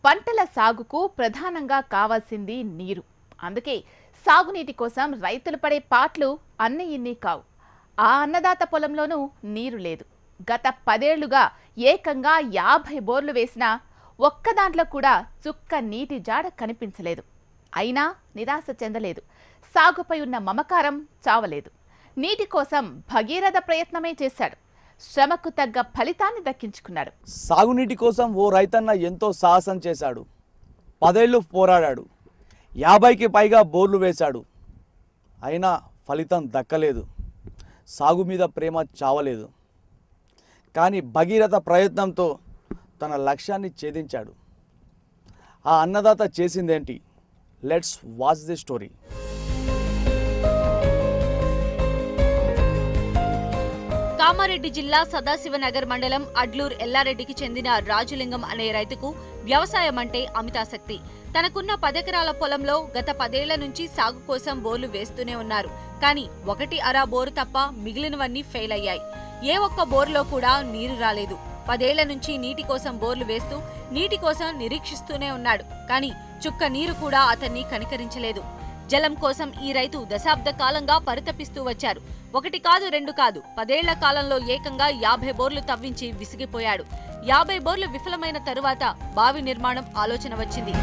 పంటల సాగుకు ప్రధానంగా కావాల్సింది నీరు. అందుకే సాగునీటి కోసం రైతులు పడే పాట్లు అన్ని ఇన్ని కావు. ఆ అన్నదాత పొలంలోనూ నీరు లేదు. గత 10 ఏళ్లుగా ఏకంగా 50 బోర్లు వేసినా ఒక్క దాంట్లో కూడా చుక్క నీటి జాడ కనిపించలేదు. అయినా నిరాశ చెందలేదు. సాగుపై ఉన్న మమకారం చావలేదు. నీటి కోసం భగీరథ ప్రయత్నమే చేశాడు. శ్రమకు తగ్గ ఫలితాన్ని దక్కించుకున్నాడు. సాగునీటి కోసం ఓ రైతన్న ఎంతో సాహసం చేశాడు. 10 ఏళ్లు పోరాడాడు. 50కి పైగా బోర్లు వేశాడు. అయినా ఫలితం దక్కలేదు. సాగు మీద ప్రేమ చావలేదు. కానీ భగీరథ ప్రయత్నంతో తన లక్ష్యాన్ని ఛేదించాడు. ఆ అన్నదాత చేసిందేంటి? Let's watch the story. Kamareddy జిల్లా సదాశివనగర్ మండలం అడ్లూర్ ఎల్లారెడ్డికి చెందిన రాజులింగం అనే రైతుకు వ్యవసాయం అంటే అమితాసక్తి. తనకున్న 10 ఎకరాల పొలంలో గత 10 ఏళ్ల నుంచి సాగు కోసం బోర్లు వేస్తూనే ఉన్నారు. కానీ 1 అరా బోరు తప్ప మిగిలినవన్నీ ఫెయిల్ అయ్యాయి. ఏ ఒక్క బోరులో కూడా నీరు రాలేదు. 10 ఏళ్ల నుంచి నీటి కోసం బోర్లు వేస్తూ నీటి కోసం నిరీక్షిస్తూనే ఉన్నాడు. కానీ చుక్క నీరు కూడా అతన్ని కనికరించలేదు. జలం కోసం ఈ రైతు దశాబ్ద కాలంగా పరితపిస్తూ వచ్చారు. 1 కాదు 2 కాదు, 10 ఏళ్ల కాలంలో ఏకంగా 50 బోర్లు తవ్వించి విసిగిపోయాడు. 50 బోర్లు విఫలమైన తరువాత బావి నిర్మాణం ఆలోచన వచ్చింది.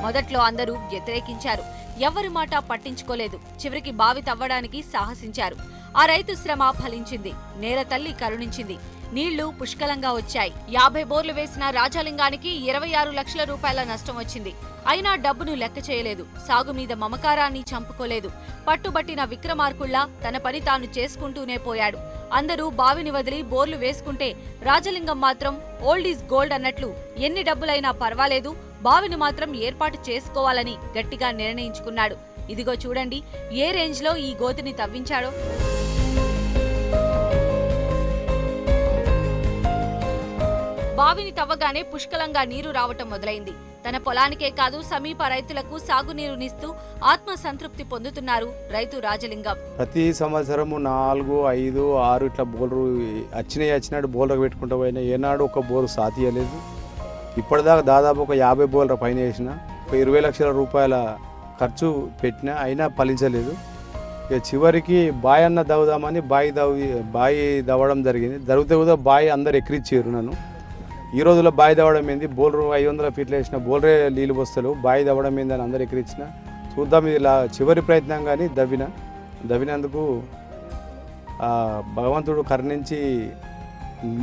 మొదట్లో అందరూ వ్యతిరేకించారు. ఎవరి మాట పట్టించుకోలేదు. చివరికి బావి తవ్వడానికి సాహసించారు. ఆ రైతు శ్రమ ఫలించింది. నేల తల్లి కరుణించింది. నీళ్లు పుష్కలంగా వచ్చాయి. 50 బోర్లు వేసిన రాజాలింగానికి 26 లక్షల రూపాయల నష్టం వచ్చింది. అయినా డబ్బును లెక్క చేయలేదు. సాగు మీద మమకారాన్ని చంపుకోలేదు. పట్టుబట్టిన విక్రమార్కుల్లా తన పని తాను చేసుకుంటూనే పోయాడు. అందరూ బావిని వదిలి బోర్లు వేసుకుంటే రాజలింగం మాత్రం ఓల్డ్ ఈజ్ గోల్డ్ అన్నట్లు ఎన్ని డబ్బులైనా పర్వాలేదు, బావిని మాత్రం ఏర్పాటు చేసుకోవాలని గట్టిగా నిర్ణయించుకున్నాడు. ఇదిగో చూడండి ఏ రేంజ్ లో ఈ గోతిని తవ్వించాడో. బావిని తవ్వగానే పుష్కలంగా నీరు రావటం మొదలైంది. తన పొలానికే కాదు సమీప రైతులకు సాగునీరునిస్తూ ఆత్మ సంతృప్తి పొందుతున్నారు రైతు రాజలింగం. ప్రతి సంవత్సరము 4, 5, 6 ఇట్లా బోర్లు వచ్చినట్టు బోర్లకు పెట్టుకుంటూ పోయినా ఏనాడు ఒక బోరు సాధియలేదు. ఇప్పటిదాకా దాదాపు ఒక 50 బోర్ల పైన వేసిన, ఒక 20 లక్షల రూపాయల ఖర్చు పెట్టినా అయినా ఫలించలేదు. ఇక చివరికి బావి అన్న దవ్వుదామని బావి దవ్వడం జరిగింది. జరిగితే కూడా బావి అందరు ఎక్కిరిచ్చారు నన్ను. ఈ రోజుల్లో బావి దవ్వడం ఏంది, బోలరు 500 ఫీట్లు వేసిన బోలరే నీళ్ళు వస్తలు, బావి దవ్వడం ఏందని అందరు ఎక్కిరించిన. చూద్దాం ఇలా చివరి ప్రయత్నం కానీ దవ్వినందుకు భగవంతుడు కరుణించి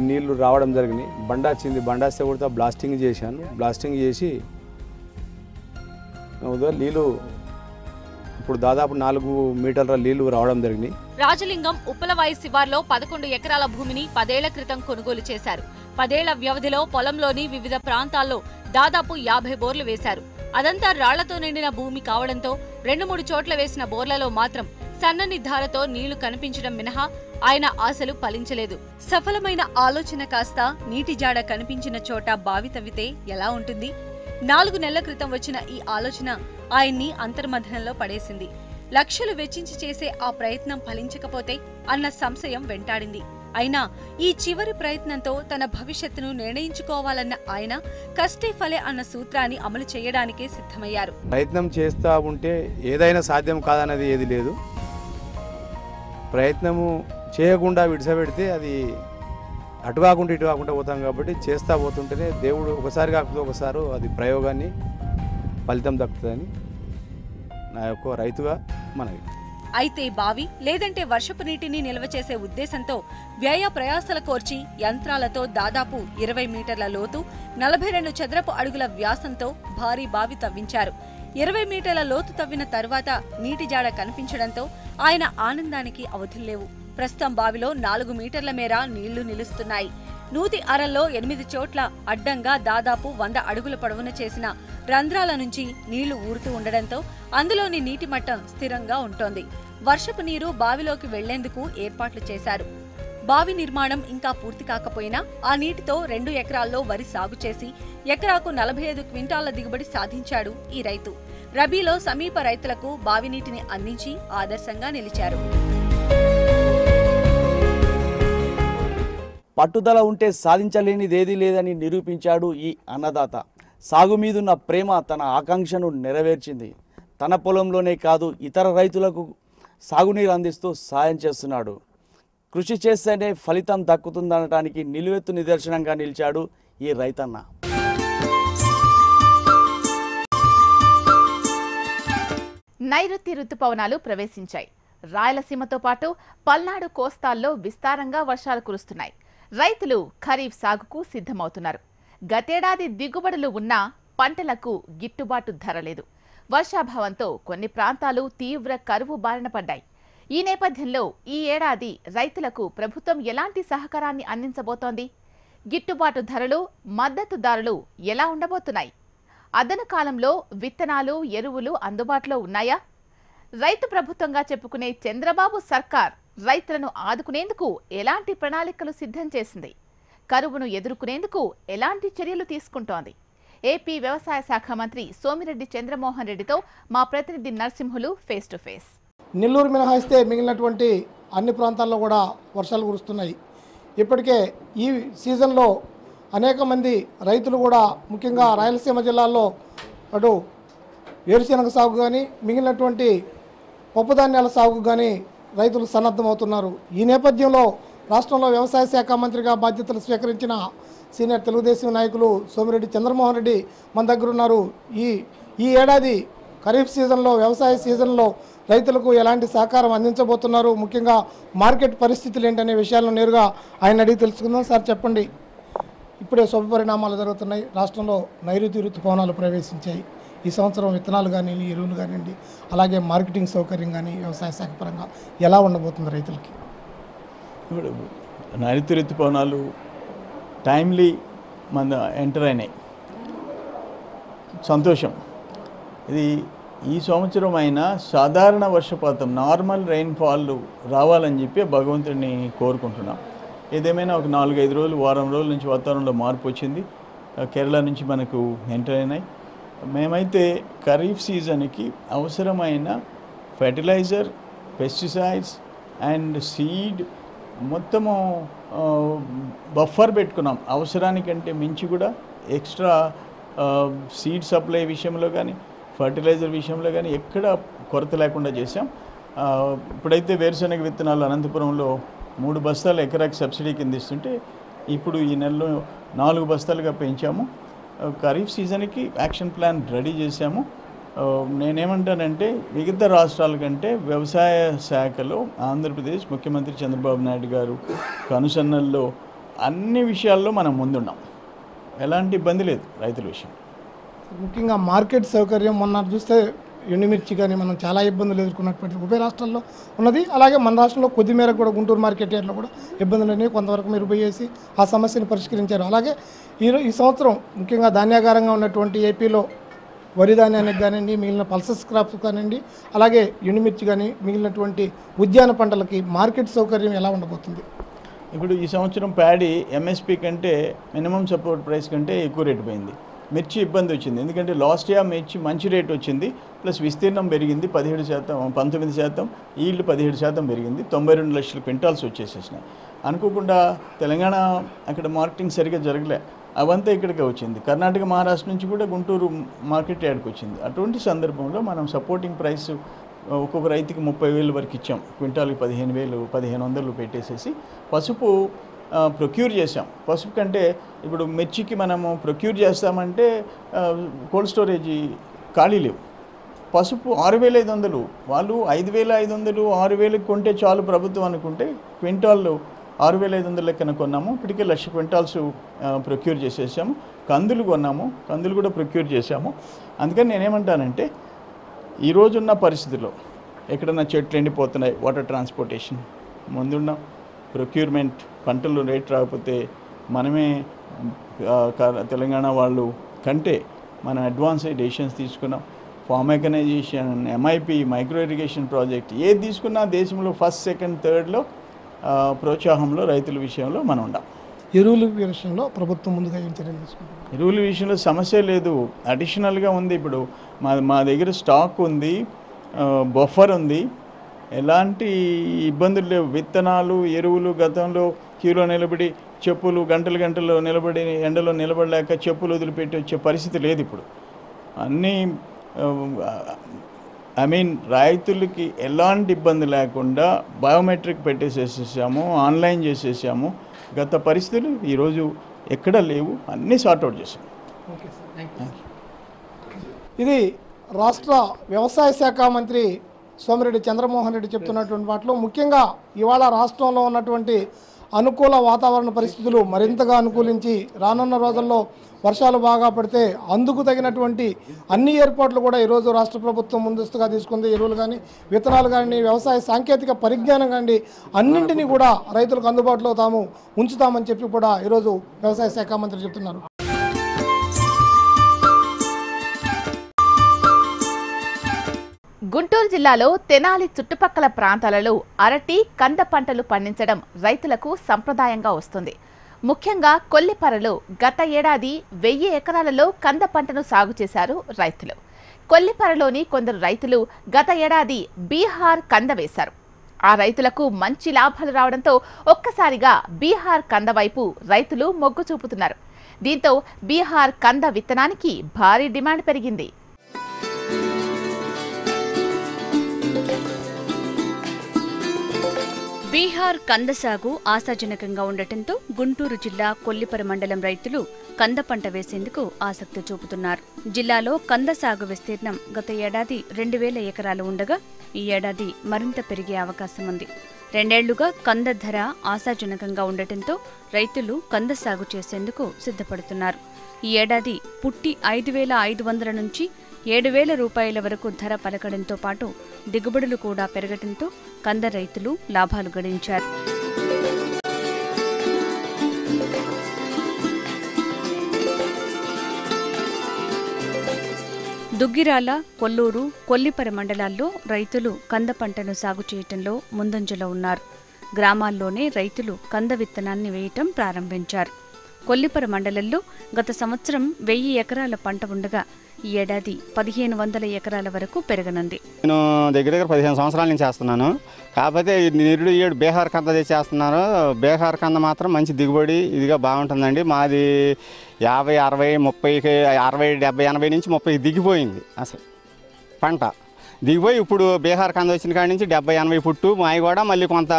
నీళ్లు రావడం జరిగినాయి. బండాచింది, బండాస్తే కూడా బ్లాస్టింగ్ చేశాను. బ్లాస్టింగ్ చేసి నీళ్లు ఇప్పుడు దాదాపు 4 మీటర్ల నీళ్లు రావడం జరిగినాయి. రాజలింగం ఉప్పలవాయి శివార్లో 11 ఎకరాల భూమిని 10 ఏళ్ల క్రితం కొనుగోలు చేశారు. 10 ఏళ్ల వ్యవధిలో పొలంలోని వివిధ ప్రాంతాల్లో దాదాపు 50 బోర్లు వేశారు. అదంతా రాళ్లతో నిండిన భూమి కావడంతో 2-3 చోట్ల వేసిన బోర్లలో మాత్రం సన్నని ధారతో నీళ్లు కనిపించడం మినహా ఆయన ఆశలు ఫలించలేదు. సఫలమైన ఆలోచన కాస్త నీటి జాడ కనిపించిన చోట బావి తవ్వితే ఎలా ఉంటుంది? 4 నెలల క్రితం వచ్చిన ఈ ఆలోచన ఆయన్ని అంతర్మథనంలో పడేసింది. లక్షలు వెచ్చించి చేసే ఆ ప్రయత్నం ఫలించకపోతే అన్న సంశయం వెంటాడింది. అయినా ఈ చివరి ప్రయత్నంతో తన భవిష్యత్తును నిర్ణయించుకోవాలన్న ఆయన కష్టే ఫలే అన్న సూత్రాన్ని అమలు చేయడానికే సిద్ధమయ్యారు. ప్రయత్నం చేస్తూ ఉంటే ఏదైనా సాధ్యం కాదన్నది ఏది లేదు. ప్రయత్నము చేయకుండా విడిసపెడితే అది అటు కాకుండా ఇటు కాకుండా పోతాం. కాబట్టి చేస్తూ పోతుంటేనే దేవుడు ఒకసారి కాకపోతే ఒకసారి అది ప్రయోగాన్ని ఫలితం దక్కుతుందని నా యొక్క రైతుగా మనవి. అయితే బావి లేదంటే వర్షపు నీటిని నిల్వ చేసే ఉద్దేశంతో వ్యయ ప్రయాసల కోర్చి యంత్రాలతో దాదాపు 20 మీటర్ల లోతు, 42 చదరపు అడుగుల వ్యాసంతో భారీ బావి తవ్వించారు. 20 మీటర్ల లోతు తవ్విన తరువాత నీటి జాడ కనిపించడంతో ఆయన ఆనందానికి అవధుల్లేవు. ప్రస్తుతం బావిలో 4 మీటర్ల మేర నీళ్లు నిలుస్తున్నాయి. నూతి అరల్లో 8 చోట్ల అడ్డంగా దాదాపు 100 అడుగుల పొడవున చేసిన రంధ్రాల నుంచి నీళ్లు ఊరుతూ ఉండడంతో అందులోని నీటి మట్టం స్థిరంగా ఉంటోంది. వర్షపు నీరు బావిలోకి వెళ్లేందుకు ఏర్పాట్లు చేశారు. బావి నిర్మాణం ఇంకా పూర్తి కాకపోయినా ఆ నీటితో 2 ఎకరాల్లో వరి సాగు చేసి ఎకరాకు 45 క్వింటాళ్ల దిగుబడి సాధించాడు ఈ రైతు. రబీలో సమీప రైతులకు బావి నీటిని అందించి ఆదర్శంగా నిలిచారు. పట్టుదల ఉంటే సాధించలేనిదేదీ లేదని నిరూపించాడు ఈ అన్నదాత. సాగు మీదున్న ప్రేమ తన ఆకాంక్షను నెరవేర్చింది. తన పొలంలోనే కాదు ఇతర రైతులకు సాగునీరు అందిస్తూ సాయం చేస్తున్నాడు. కృషి చేస్తేనే ఫలితం దక్కుతుందనడానికి నిలువెత్తు నిదర్శనంగా నిలిచాడు ఈ రైతన్న. నైరుతి రుతుపవనాలు ప్రవేశించాయి. రాయలసీమతో పాటు పల్నాడు కోస్తాల్లో విస్తారంగా వర్షాలు కురుస్తున్నాయి. రైతులు ఖరీఫ్ సాగుకు సిద్ధమవుతున్నారు. గతేడాది దిగుబడులు ఉన్నా పంటలకు గిట్టుబాటు ధర లేదు. వర్షాభావంతో కొన్ని ప్రాంతాలు తీవ్ర కరువు బారిన పడ్డాయి. ఈ నేపథ్యంలో ఈ ఏడాది రైతులకు ప్రభుత్వం ఎలాంటి సహకారాన్ని అందించబోతోంది? గిట్టుబాటు ధరలు, మద్దతుదారులు ఎలా ఉండబోతున్నాయి? అదను కాలంలో విత్తనాలు, ఎరువులు అందుబాటులో ఉన్నాయా? రైతు ప్రభుత్వంగా చెప్పుకునే చంద్రబాబు సర్కార్ రైతులను ఆదుకునేందుకు ఎలాంటి ప్రణాళికలు సిద్ధం చేసింది? కరువును ఎదుర్కొనేందుకు ఎలాంటి చర్యలు తీసుకుంటోంది? ఏపీ వ్యవసాయ శాఖ మంత్రి సోమిరెడ్డి చంద్రమోహన్ రెడ్డితో మా ప్రతినిధి Narasimhulu face to face. Nellore మినహాయిస్తే మిగిలినటువంటి అన్ని ప్రాంతాల్లో కూడా వర్షాలు కురుస్తున్నాయి. ఇప్పటికే ఈ సీజన్లో అనేక మంది రైతులు కూడా ముఖ్యంగా రాయలసీమ జిల్లాల్లో అటు వేరుశెనగ సాగు కానీ మిగిలినటువంటి పప్పుధాన్యాల సాగుకు కానీ రైతులు సన్నద్ధమవుతున్నారు. ఈ నేపథ్యంలో రాష్ట్రంలో వ్యవసాయ శాఖ మంత్రిగా బాధ్యతలు స్వీకరించిన సీనియర్ తెలుగుదేశం నాయకులు సోమిరెడ్డి చంద్రమోహన్ రెడ్డి మన దగ్గర ఉన్నారు. ఈ ఏడాది ఖరీఫ్ సీజన్లో, వ్యవసాయ సీజన్లో రైతులకు ఎలాంటి సహకారం అందించబోతున్నారు, ముఖ్యంగా మార్కెట్ పరిస్థితులు ఏంటనే విషయాలను నేరుగా ఆయన అడిగి తెలుసుకుందాం. సార్ చెప్పండి, ఇప్పుడే శుభ పరిణామాలు జరుగుతున్నాయి. రాష్ట్రంలో నైరుతి ఋతుపవనాలు ప్రవేశించాయి. ఈ సంవత్సరం విత్తనాలు కానీ, ఎరువులు కానివ్వండి, అలాగే మార్కెటింగ్ సౌకర్యం కానీ వ్యవసాయ శాఖ పరంగా ఎలా ఉండబోతుంది రైతులకి? ఇప్పుడు నైరుతి ఋతుపవనాలు టైమ్లీ మన ఎంటర్ అయినాయి, సంతోషం. ఇది ఈ సంవత్సరం అయినా సాధారణ వర్షపాతం, నార్మల్ రెయిన్ఫాల్ రావాలని చెప్పి భగవంతుడిని కోరుకుంటున్నాం. ఏదేమైనా ఒక 4-5 రోజులు, వారం రోజుల నుంచి వాతావరణంలో మార్పు వచ్చింది. కేరళ నుంచి మనకు ఎంటర్ అయినాయి. మేమైతే ఖరీఫ్ సీజన్కి అవసరమైన ఫెర్టిలైజర్, పెస్టిసైడ్స్ అండ్ సీడ్ మొత్తము బఫర్ పెట్టుకున్నాం. అవసరానికంటే మించి కూడా ఎక్స్ట్రా సీడ్ సప్లై విషయంలో కానీ, ఫర్టిలైజర్ విషయంలో కానీ ఎక్కడ కొరత లేకుండా చేసాం. ఇప్పుడైతే వేరుశెనగ విత్తనాలు అనంతపురంలో 3 బస్తాలు ఎకరాకి సబ్సిడీ కింద ఇస్తుంటే ఇప్పుడు ఈ నెలలో 4 బస్తాలుగా పెంచాము. ఖరీఫ్ సీజన్కి యాక్షన్ ప్లాన్ రెడీ చేశాము. నేనేమంటానంటే మిగతా రాష్ట్రాల కంటే వ్యవసాయ శాఖలో ఆంధ్రప్రదేశ్ ముఖ్యమంత్రి చంద్రబాబు నాయుడు గారు కనుసన్నల్లో అన్ని విషయాల్లో మనం ముందున్నాం. ఎలాంటి ఇబ్బంది లేదు రైతుల విషయం. ముఖ్యంగా మార్కెట్ సౌకర్యం మొన్న చూస్తే ఎండుమిర్చి కానీ మనం చాలా ఇబ్బందులు ఎదుర్కొన్నటువంటి ఉభయ రాష్ట్రాల్లో ఉన్నది. అలాగే మన రాష్ట్రంలో కొద్ది మేరకు కూడా గుంటూరు మార్కెట్ యార్డ్లో కూడా ఇబ్బందులు అనేవి కొంతవరకు మెరుగు చేసి ఆ సమస్యను పరిష్కరించారు. అలాగే ఈ సంవత్సరం ముఖ్యంగా ధాన్యాగారంగా ఉన్నటువంటి ఏపీలో వరి ధాన్యానికి కానివ్వండి, మిగిలిన పల్సస్ క్రాప్స్ కానివ్వండి, అలాగే ఎండుమిర్చి కానీ మిగిలినటువంటి ఉద్యాన పంటలకి మార్కెట్ సౌకర్యం ఎలా ఉండబోతుంది? ఇప్పుడు ఈ సంవత్సరం ప్యాడీ ఎంఎస్పి కంటే మినిమం సపోర్ట్ ప్రైస్ కంటే ఎక్కువ రేటు పోయింది. మిర్చి ఇబ్బంది వచ్చింది, ఎందుకంటే లాస్ట్ ఇయర్ మిర్చి మంచి రేట్ వచ్చింది, ప్లస్ విస్తీర్ణం పెరిగింది 19%, ఈల్డ్ 17% పెరిగింది. 92 లక్షల క్వింటాల్స్ వచ్చేసేసినాయి. అనుకోకుండా తెలంగాణ అక్కడ మార్కెటింగ్ సరిగ్గా జరగలే, అవంతా ఇక్కడికి వచ్చింది. కర్ణాటక, మహారాష్ట్ర నుంచి కూడా గుంటూరు మార్కెట్ యార్డ్కి వచ్చింది. అటువంటి సందర్భంలో మనం సపోర్టింగ్ ప్రైస్ ఒక్కొక్క రైతుకి 30,000 వరకు ఇచ్చాం. క్వింటాల్కి 15,000-1,500 పెట్టేసేసి పసుపు ప్రొక్యూర్ చేసాం. పసుపు కంటే ఇప్పుడు మిర్చికి మనము ప్రొక్యూర్ చేస్తామంటే కోల్డ్ స్టోరేజీ ఖాళీ లేవు. పసుపు 6,500, వాళ్ళు 5,500, 6,000 కొంటే చాలు ప్రభుత్వం అనుకుంటే క్వింటాల్లో 6,500 లెక్కన కొన్నాము. ఇప్పటికే 1,00,000 క్వింటాల్స్ ప్రొక్యూర్ చేసేసాము. కందులు కొన్నాము, కందులు కూడా ప్రొక్యూర్ చేసాము. అందుకని నేనేమంటానంటే ఈరోజున్న పరిస్థితిలో ఎక్కడన్నా చెట్లు ఎండిపోతున్నాయి, వాటర్ ట్రాన్స్పోర్టేషన్ ముందున్న ప్రొక్యూర్మెంట్, పంటలు రేట్ రాకపోతే మనమే తెలంగాణ వాళ్ళు కంటే మనం అడ్వాన్స్డ్ డెసిషన్స్ తీసుకున్నాం. Farm mechanisation, MIP, micro irrigation project ఏది తీసుకున్నా దేశంలో ఫస్ట్, సెకండ్, థర్డ్లో ప్రోత్సాహంలో రైతుల విషయంలో మనం ఉండాం. ఎరువుల విషయంలో ప్రభుత్వం ముందుగా ఏం చర్యలు తీసుకుంటారు? ఎరువుల విషయంలో సమస్య లేదు, అడిషనల్గా ఉంది. ఇప్పుడు మా దగ్గర స్టాక్ ఉంది, బఫర్ ఉంది. ఎలాంటి ఇబ్బందులు లేవు. విత్తనాలు, ఎరువులు గతంలో క్యూలో నిలబడి చెప్పులు గంటలు నిలబడి ఎండలో నిలబడలేక చెప్పులు వదిలిపెట్టి వచ్చే పరిస్థితి లేదు ఇప్పుడు. అన్నీ రైతులకి ఎలాంటి ఇబ్బంది లేకుండా బయోమెట్రిక్ పెట్టేసేసాము, ఆన్లైన్ చేసేసాము. గత పరిస్థితులు ఈరోజు ఎక్కడ లేవు, అన్నీ సార్ట్అవుట్ చేసాము. ఇది రాష్ట్ర వ్యవసాయ శాఖ మంత్రి సోమిరెడ్డి చంద్రమోహన్ రెడ్డి చెప్తున్నటువంటి మాటలు. ముఖ్యంగా ఇవాళ రాష్ట్రంలో ఉన్నటువంటి అనుకూల వాతావరణ పరిస్థితులు మరింతగా అనుకూలించి రానున్న రోజుల్లో వర్షాలు బాగా పడితే అందుకు తగినటువంటి అన్ని ఏర్పాట్లు కూడా ఈరోజు రాష్ట్ర ప్రభుత్వం ముందస్తుగా తీసుకుంది. ఎరువులు కానీ, విత్తనాలు కానీ, వ్యవసాయ సాంకేతిక పరిజ్ఞానం కానీ అన్నింటినీ కూడా రైతులకు అందుబాటులో తాము ఉంచుతామని చెప్పి కూడా ఈరోజు వ్యవసాయ శాఖ మంత్రి చెప్తున్నారు. గుంటూరు జిల్లాలో తెనాలి చుట్టుపక్కల ప్రాంతాలలో అరటి, కంద పంటలు పండించడం రైతులకు సంప్రదాయంగా వస్తుంది. ముఖ్యంగా కొల్లిపరలో గత ఏడాది 1000 ఎకరాలలో కంద పంటను సాగు చేశారు రైతులు. కొల్లిపరలోని కొందరు రైతులు గత ఏడాది బీహార్ కంద వేశారు. ఆ రైతులకు మంచి లాభాలు రావడంతో ఒక్కసారిగా బీహార్ కంద వైపు రైతులు మొగ్గు చూపుతున్నారు. దీంతో బీహార్ కంద విత్తనానికి భారీ డిమాండ్ పెరిగింది. బీహార్ కంద సాగు ఆశాజనకంగా ఉండటంతో గుంటూరు జిల్లా కొల్లిపర మండలం రైతులు కంద పంట వేసేందుకు ఆసక్తి చూపుతున్నారు. జిల్లాలో కంద సాగు విస్తీర్ణం గత ఏడాది 2000 ఎకరాలు ఉండగా ఈ ఏడాది మరింత పెరిగే అవకాశం ఉంది. 2 ఏళ్లుగా కంద ధర ఆశాజనకంగా ఉండటంతో రైతులు కంద సాగు చేసేందుకు సిద్ధపడుతున్నారు. ఈ ఏడాది పుట్టి 5500 నుంచి 7000 రూపాయల వరకు ధర పలకడంతో పాటు దిగుబడులు కూడా పెరగడంతో కంద రైతులు లాభాలు గడించారు. దుగ్గిరాల, కొల్లూరు, కొల్లిపర మండలాల్లో రైతులు కంద పంటను సాగు చేయటంలో ముందంజలో ఉన్నారు. గ్రామాల్లోనే రైతులు కంద విత్తనాన్ని వేయటం ప్రారంభించారు. కొల్లిపర మండలంలో గత సంవత్సరం 1000 ఎకరాల పంట ఉండగా ఈ ఏడాది 1500 ఎకరాల వరకు పెరగనుంది. నేను దగ్గర 15 సంవత్సరాల నుంచి చేస్తున్నాను. కాకపోతే నిరుడు ఏడు బీహార్ కంద చేస్తున్నాను. బీహార్ కంద మాత్రం మంచి దిగుబడి ఇదిగా బాగుంటుందండి. మాది 50, 60, 30, 60, 70, 80 నుంచి 30 దిగిపోయింది అసలు పంట. దిగిపోయి ఇప్పుడు బీహార్ కంద వచ్చిన కాడి నుంచి 70, 80 పుట్టు మావి కూడా మళ్ళీ కొంత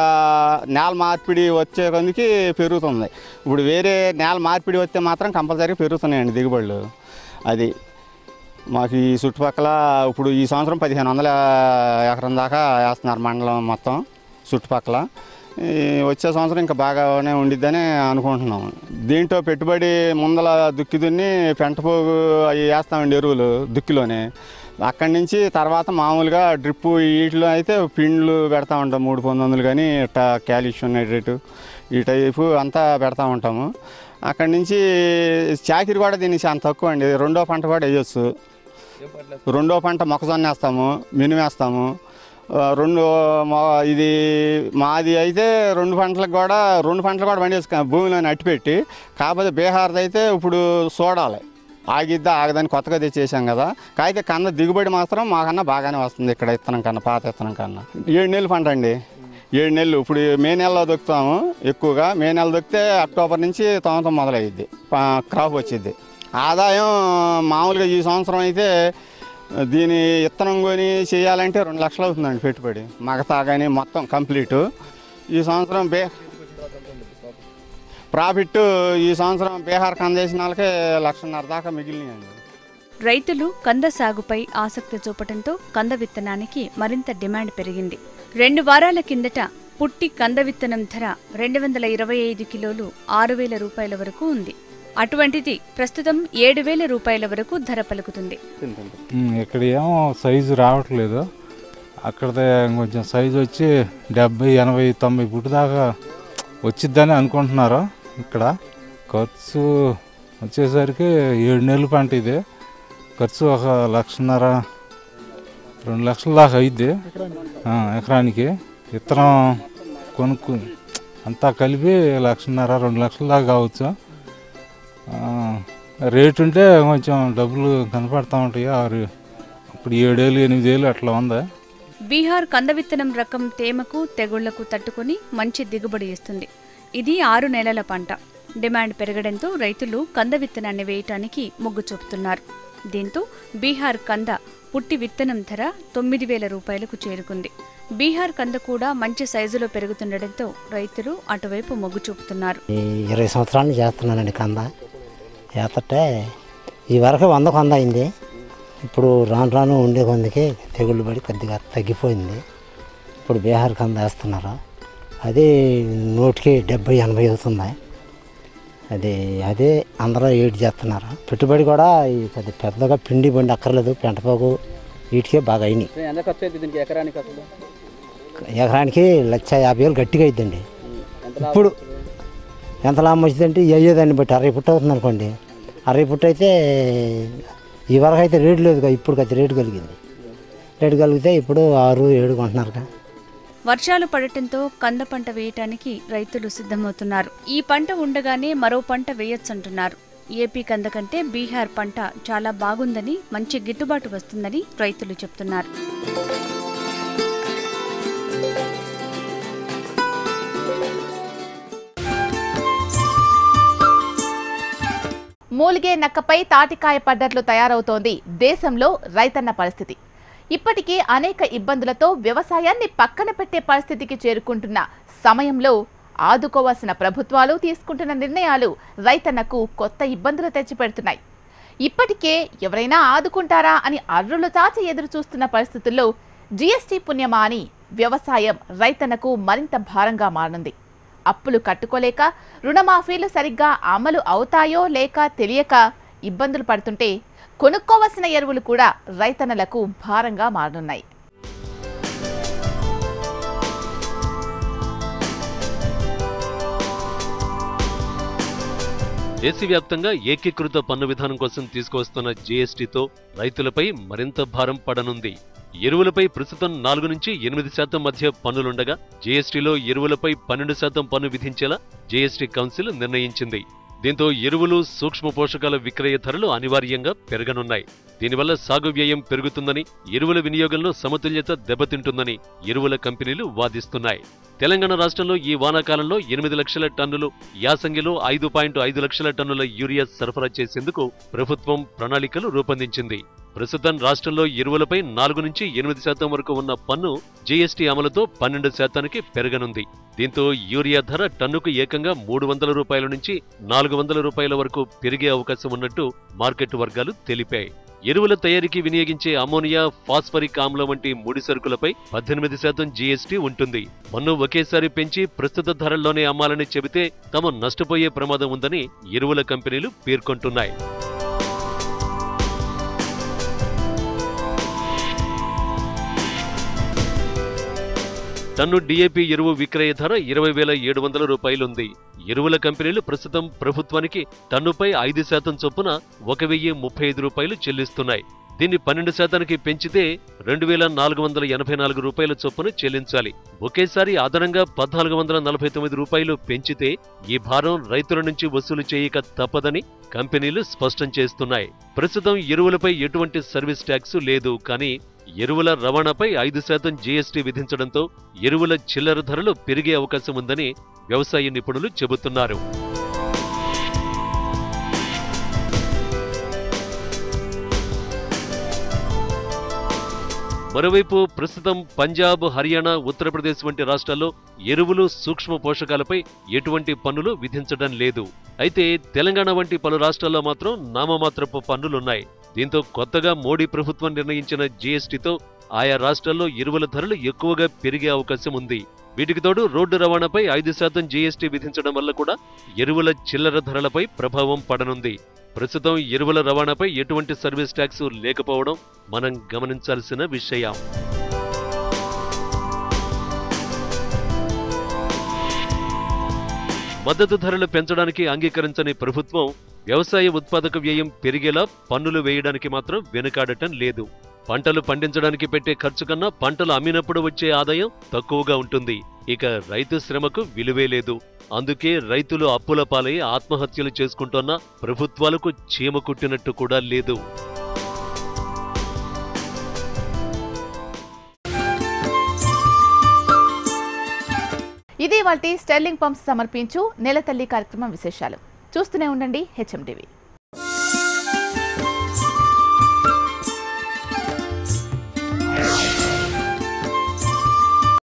నేల మార్పిడి వచ్చే కొందికి పెరుగుతుంది. ఇప్పుడు వేరే నేల మార్పిడి వస్తే మాత్రం కంపల్సరీ పెరుగుతున్నాయండి దిగుబడులు. అది మాకు ఈ చుట్టుపక్కల ఇప్పుడు ఈ సంవత్సరం 1500 ఎకరం దాకా వేస్తున్నారు మండలం మొత్తం చుట్టుపక్కల. వచ్చే సంవత్సరం ఇంకా బాగానే ఉండిద్దని అనుకుంటున్నాము. దీంట్లో పెట్టుబడి ముందల దుక్కి దున్ని పెంటపోగు అవి వేస్తామండి ఎరువులు దుక్కిలోనే. అక్కడి నుంచి తర్వాత మామూలుగా డ్రిప్పు వీటిలో అయితే పిండ్లు పెడతా ఉంటాం. 3 కానీ ఇట్లా కాల్షియం నైట్రేటు ఈ టైపు అంతా పెడతా ఉంటాము. అక్కడి నుంచి చాకిరి కూడా దీన్ని చాలా తక్కువ అండి. 2వ పంట కూడా వేయచ్చు. 2వ పంట మొక్కజొన్న వేస్తాము, మినుము వేస్తాము. ఇది మాది అయితే 2 పంటలకు కూడా 2 పంటలు కూడా పండేసుకున్నాం భూమిలోని అట్టిపెట్టి. కాకపోతే బీహార్ది అయితే ఇప్పుడు చూడాలి ఆగిద్దా ఆగదని కొత్తగా తెచ్చేసాం కదా. కాకపోతే కన్నా దిగుబడి మాత్రం మాకన్నా బాగానే వస్తుంది ఇక్కడ ఇత్తనం కన్నా, పాత ఇత్తనం కన్నా. 7 నెలలు పంట అండి. 7 నెలలు. ఇప్పుడు మే నెలలో దొక్కుతాము ఎక్కువగా. మే నెల దొక్కితే అక్టోబర్ నుంచి తోమతం మొదలయ్యిద్ది, క్రాప్ వచ్చిద్ది. ఆదాయం మామూలుగా ఈ సంవత్సరం అయితే దీని ఇత్తనం కొని చేయాలంటే 2 లక్షలు అవుతుందండి పెట్టుబడి. మగతా కానీ మొత్తం కంప్లీటు. ఈ సంవత్సరం ప్రాఫిట్ ఈ సంవత్సరం బీహార్ కంద వేసిన వాళ్ళకే 1.5 లక్షల దాకా మిగిలినాయండి. రైతులు కంద సాగుపై ఆసక్తి చూపటంతో కంద విత్తనానికి మరింత డిమాండ్ పెరిగింది. 2 వారాల కిందట పుట్టి కంద విత్తనం ధర 225 కిలోలు 6000 రూపాయల వరకు ఉంది. అటువంటిది ప్రస్తుతం 7000 రూపాయల వరకు ధర పలుకుతుంది. ఇక్కడ ఏమో సైజు రావట్లేదు. అక్కడ కొంచెం సైజు వచ్చి 70, 80, 90 ఫుట్ దాకా వచ్చిద్దని అనుకుంటున్నారు. ఇక్కడ ఖర్చు వచ్చేసరికి 7 నెలల పంట ఇది. ఖర్చు 1.5 లక్షన్నర 2 లక్షల దాకా అయింది ఎకరానికి. విత్తనం కొనుక్కు అంతా కలిపి 1.5 లక్షన్నర 2 లక్షల దాకా కావచ్చు. రేటు ఉంటే కొంచెం డబ్బులు కనపడతా ఉంటాయి. ఇప్పుడు 7,000, 8,000 అట్లా ఉంది. బీహార్ కంద విత్తనం రకం తేమకు తెగుళ్లకు తట్టుకొని మంచి దిగుబడి ఇస్తుంది. ఇది 6 నెలల పంట. డిమాండ్ పెరగడంతో రైతులు కంద విత్తనాన్ని వేయటానికి మొగ్గు చూపుతున్నారు. దీంతో బీహార్ కంద పుట్టి విత్తనం ధర 9,000 రూపాయలకు చేరుకుంది. బీహార్ కంద కూడా మంచి సైజులో పెరుగుతుండటంతో రైతులు అటువైపు మొగ్గు చూపుతున్నారు. 20 సంవత్సరాలు చేస్తున్నానండి కంద. చేస్తే ఈ వరకు 100 కొంద అయింది. ఇప్పుడు రాను రాను ఉండే కొందకి తెగుళ్ళు పడి కొద్దిగా తగ్గిపోయింది. ఇప్పుడు బీహార్ కంద వేస్తున్నారు. అది నూటికి 70-80 అవుతుంది. అదే అందరూ ఏడు చేస్తున్నారు. పెట్టుబడి కూడా కొద్ది పెద్దగా పిండి బండి అక్కర్లేదు, పెంటపోగు వీటికే బాగా అయినాయి. ఎకరానికి 1,50,000 గట్టిగా అయిద్దండి. ఇప్పుడు ఎంత లాభం వచ్చిందంటే అయ్యేదాన్ని బట్టి 60 ఫుట్ అవుతుంది అనుకోండి. 60 ఫుట్ అయితే ఈ వరకు అయితే రేటు లేదుగా, ఇప్పుడు కొద్ది రేటు కలిగింది. రేటు కలిగితే ఇప్పుడు 6-7 కొంటున్నారుగా. వర్షాలు పడటంతో కంద పంట వేయటానికి రైతులు సిద్ధమవుతున్నారు. ఈ పంట ఉండగానే మరో పంట వేయొచ్చంటున్నారు. ఏపీ కంద కంటే బీహార్ పంట చాలా బాగుందని, మంచి గిట్టుబాటు వస్తుందని రైతులు చెప్తున్నారు. మూలిగే నక్కపై తాటికాయ పడ్డట్లు తయారవుతోంది దేశంలో రైతన్న పరిస్థితి. ఇప్పటికీ అనేక ఇబ్బందులతో వ్యవసాయాన్ని పక్కన పెట్టే పరిస్థితికి చేరుకుంటున్న సమయంలో ఆదుకోవాల్సిన ప్రభుత్వాలు తీసుకుంటున్న నిర్ణయాలు రైతన్నకు కొత్త ఇబ్బందులు తెచ్చిపెడుతున్నాయి. ఇప్పటికే ఎవరైనా ఆదుకుంటారా అని అర్రులు చాచి ఎదురు చూస్తున్న పరిస్థితుల్లో జీఎస్టీ పుణ్యమా అని వ్యవసాయం రైతన్నకు మరింత భారంగా మారనుంది. అప్పులు కట్టుకోలేక, రుణమాఫీలు సరిగ్గా అమలు అవుతాయో లేక తెలియక ఇబ్బందులు పడుతుంటే కొనుక్కోవలసిన ఎరువులు కూడా రైతన్నలకు భారంగా మారనున్నాయి. దేశవ్యాప్తంగా ఏకీకృత పన్ను విధానం కోసం తీసుకువస్తున్న జీఎస్టీతో రైతులపై మరింత భారం పడనుంది. ఎరువులపై ప్రస్తుతం 4 నుంచి 8% మధ్య పన్నులుండగా జీఎస్టీలో ఎరువులపై 12% పన్ను విధించేలా జీఎస్టీ కౌన్సిల్ నిర్ణయించింది. దీంతో ఎరువులు, సూక్ష్మ పోషకాల విక్రయ ధరలు అనివార్యంగా పెరగనున్నాయి. దీనివల్ల సాగు వ్యయం పెరుగుతుందని, ఎరువుల వినియోగంలో సమతుల్యత దెబ్బతింటుందని ఎరువుల కంపెనీలు వాదిస్తున్నాయి. తెలంగాణ రాష్ట్రంలో ఈ వానాకాలంలో 8 లక్షల టన్నులు, యాసంగిలో 5.5 లక్షల టన్నుల యూరియా సరఫరా చేసేందుకు ప్రభుత్వం ప్రణాళికలు రూపొందించింది. ప్రస్తుతం రాష్ట్రంలో ఎరువులపై 4 నుంచి 8% వరకు ఉన్న పన్ను జీఎస్టీ అమలుతో 12%కి పెరగనుంది. దీంతో యూరియా ధర టన్నుకు ఏకంగా 300 రూపాయల నుంచి 400 రూపాయల వరకు పెరిగే అవకాశం ఉన్నట్టు మార్కెట్ వర్గాలు తెలిపాయి. ఎరువుల తయారీకి వినియోగించే అమోనియా, ఫాస్ఫరిక్ ఆమ్లం వంటి ముడి సరుకులపై 18% జీఎస్టీ ఉంటుంది. పన్ను ఒకేసారి పెంచి ప్రస్తుత ధరల్లోనే అమ్మాలని చెబితే తాము నష్టపోయే ప్రమాదం ఉందని ఎరువుల కంపెనీలు పేర్కొంటున్నాయి. టన్ను డీఏపీ ఎరువు విక్రయ ధర 20,700 రూపాయలుంది. ఎరువుల కంపెనీలు ప్రస్తుతం ప్రభుత్వానికి టన్నుపై 5% చొప్పున 1,035 రూపాయలు చెల్లిస్తున్నాయి. దీన్ని 12%కి పెంచితే 2,484 రూపాయల చొప్పున చెల్లించాలి. ఒకేసారి అదనంగా 1,449 రూపాయలు పెంచితే ఈ భారం రైతుల నుంచి వసూలు చేయక తప్పదని కంపెనీలు స్పష్టం చేస్తున్నాయి. ప్రస్తుతం ఎరువులపై ఎటువంటి సర్వీస్ ట్యాక్సు లేదు. కానీ ఎరువుల రవాణాపై 5% జీఎస్టీ విధించడంతో ఎరువుల చిల్లర ధరలు పెరిగే అవకాశం ఉందని వ్యవసాయ నిపుణులు చెబుతున్నారు. మరోవైపు ప్రస్తుతం పంజాబ్, హర్యానా, ఉత్తరప్రదేశ్ వంటి రాష్ట్రాల్లో ఎరువులు, సూక్ష్మ పోషకాలపై ఎటువంటి పన్నులు విధించడం లేదు. అయితే తెలంగాణ వంటి పలు రాష్ట్రాల్లో మాత్రం నామమాత్రపు పన్నులున్నాయి. దీంతో కొత్తగా మోడీ ప్రభుత్వం నిర్ణయించిన జీఎస్టీతో ఆయా రాష్ట్రాల్లో ఎరువుల ధరలు ఎక్కువగా పెరిగే అవకాశం ఉంది. వీటికి తోడు రోడ్డు రవాణాపై 5% జీఎస్టీ విధించడం వల్ల కూడా ఎరువుల చిల్లర ధరలపై ప్రభావం పడనుంది. ప్రస్తుతం ఎరువుల రవాణాపై ఎటువంటి సర్వీస్ ట్యాక్స్ లేకపోవడం మనం గమనించాల్సిన విషయం. మద్దతు ధరలు పెంచడానికి అంగీకరించని ప్రభుత్వం వ్యవసాయ ఉత్పాదక వ్యయం పెరిగేలా పన్నులు వేయడానికి మాత్రం వెనుకాడటం లేదు. పంటలు పండించడానికి పెట్టే ఖర్చు కన్నా పంటలు అమ్మినప్పుడు వచ్చే ఆదాయం తక్కువగా ఉంటుంది. ఇక రైతు శ్రమకు విలువే లేదు. అందుకే రైతులు అప్పుల పాలై ఆత్మహత్యలు చేసుకుంటున్నా ప్రభుత్వాలకు చీమ కుట్టినట్టు కూడా లేదు. ఇవి వాటి స్టెర్లింగ్ పంప్స్ సమర్పించు నెలతల్లి కార్యక్రమం విశేషాలు. చూస్తూనే ఉండండి హెచ్ఎం టీవీ.